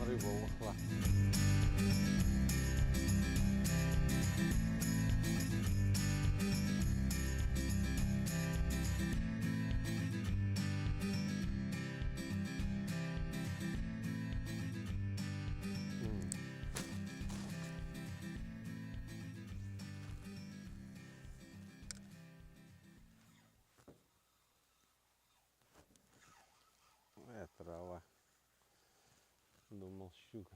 рыба ушла. Трава. Думал, щука.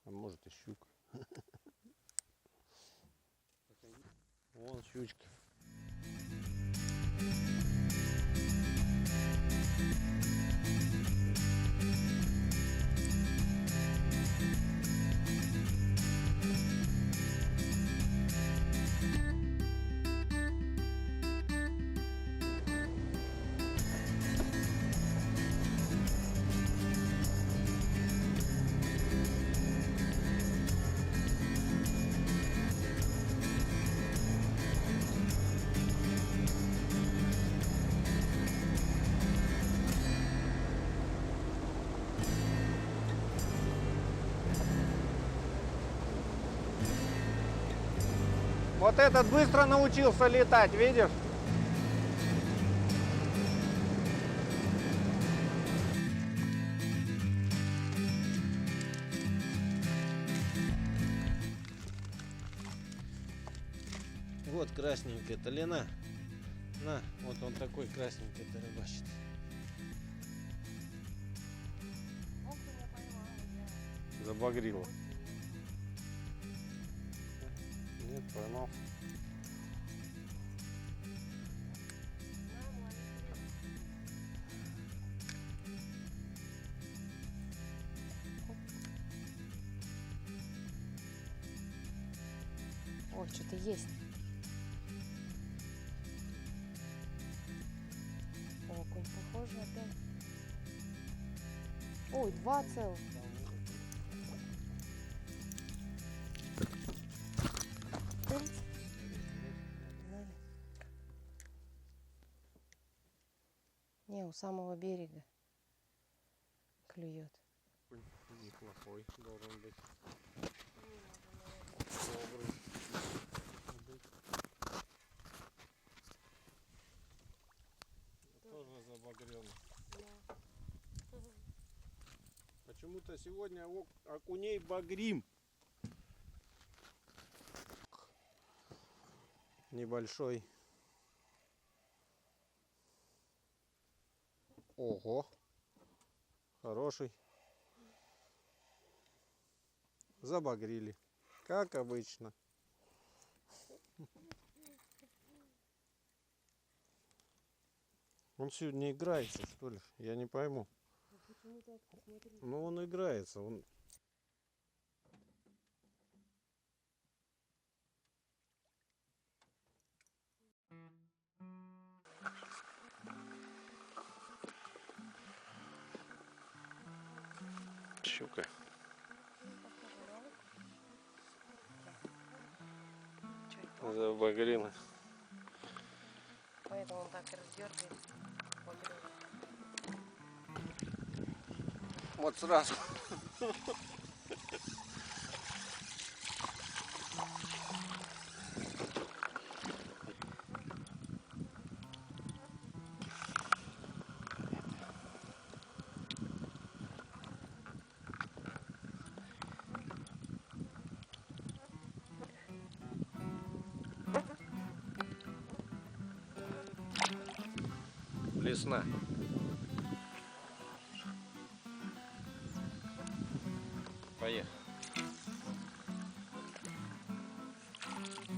А может и щука. Вон щучка. Вот этот быстро научился летать, видишь? Вот красненькая-то, Лена. На, вот он такой красненький-то рыбачит. Забагрила. Нет, поймал. Ой, что-то есть. Окунь, похоже, опять. Ой, два целых. Не, у самого берега клюет. Неплохой должен быть. Добрый. Тоже забагрен. Да. Почему-то сегодня окуней багрим. Небольшой. Ого. Хороший. Забагрили. Как обычно. Он сегодня играется, что ли? Я не пойму. Ну он играется. Он... Щука. Забагрила. Поэтому он так и раздергается. Вот сразу. Лесна. Поехали.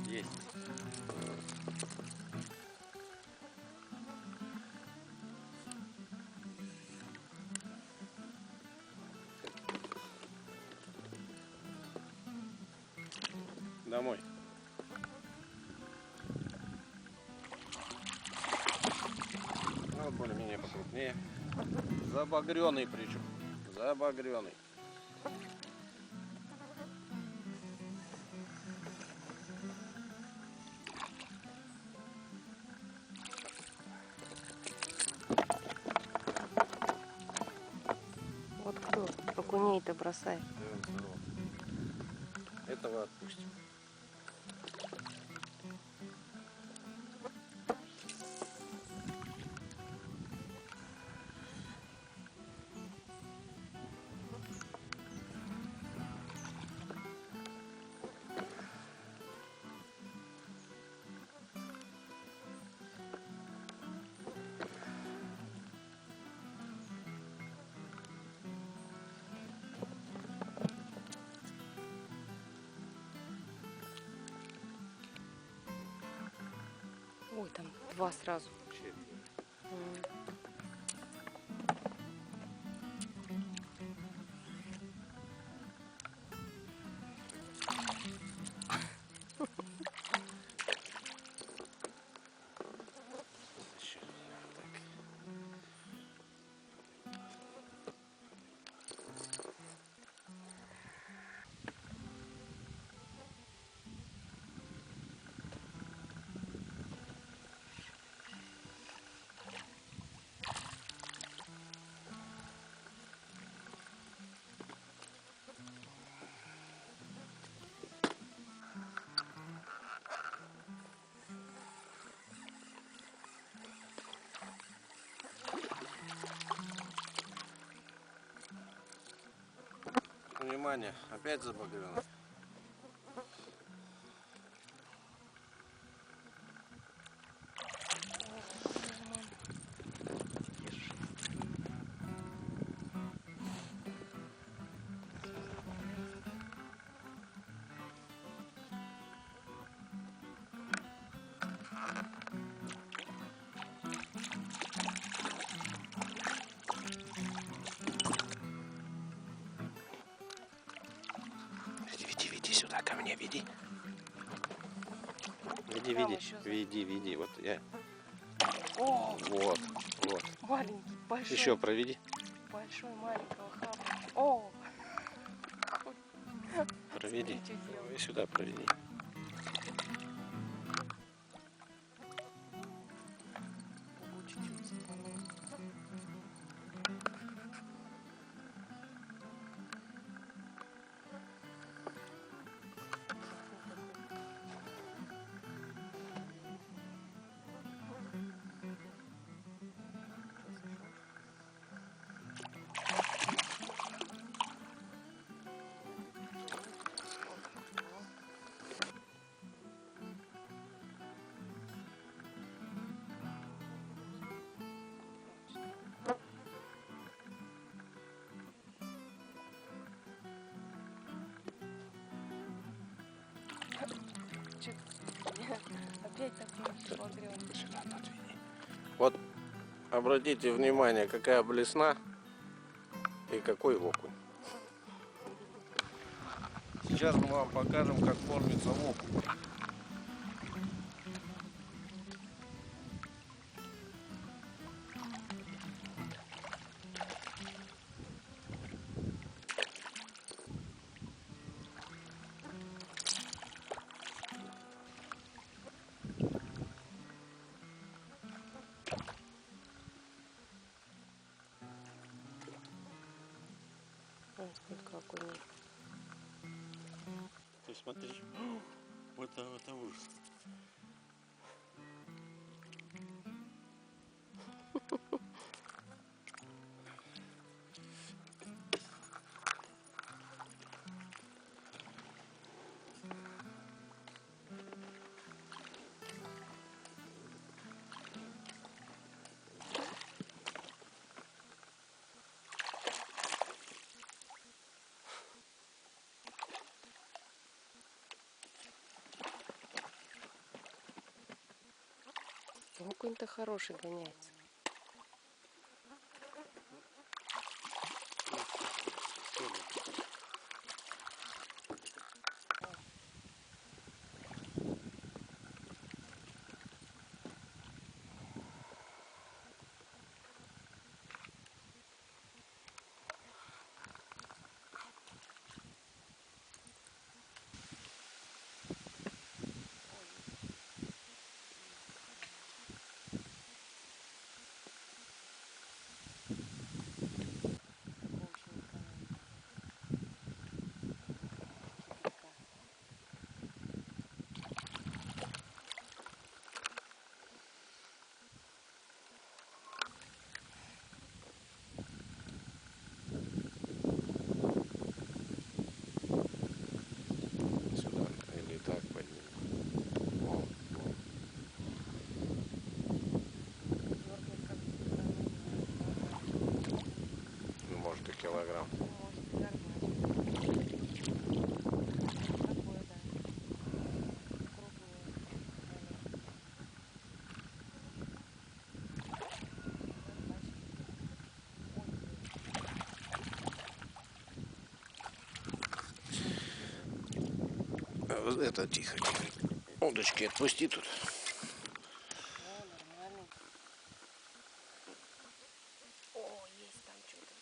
Есть. Домой. Вот более-менее покрупнее. Забагренный причем. Забагренный. окуней-то бросай. Этого отпустим. Ой, там два сразу. Внимание, опять забагрено. Веди сюда, ко мне, веди. Веди. Вот я. О, Вот. маленький, большой. Еще проведи. Большой, маленького хапа. О, Проведи. смотри, что делает. И сюда проведи. Чуть-чуть цепанул. Опять такой багрёный. Сюда подведи. Вот обратите внимание, какая блесна и какой окунь. Сейчас мы вам покажем, как кормится окунь. Ой, сколько окуней. Ты смотри, вот это ужас. Окунь-то хороший гоняется. Это тихо, тихо. Удочки отпусти тут. О, нормальный. О, есть там что-то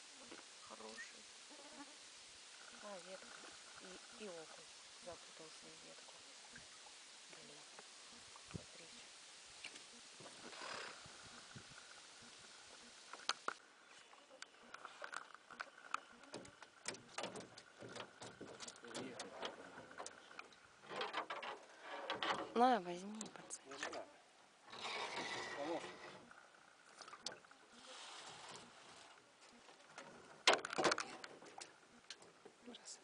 хорошее. А, ветка. И окунь запутался в ветку. Блин, смотрите. На, возьми, пацан. Раз.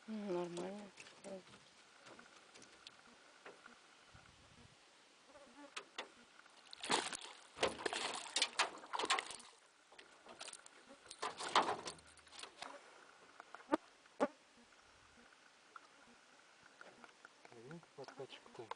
Нормально. Подкачку.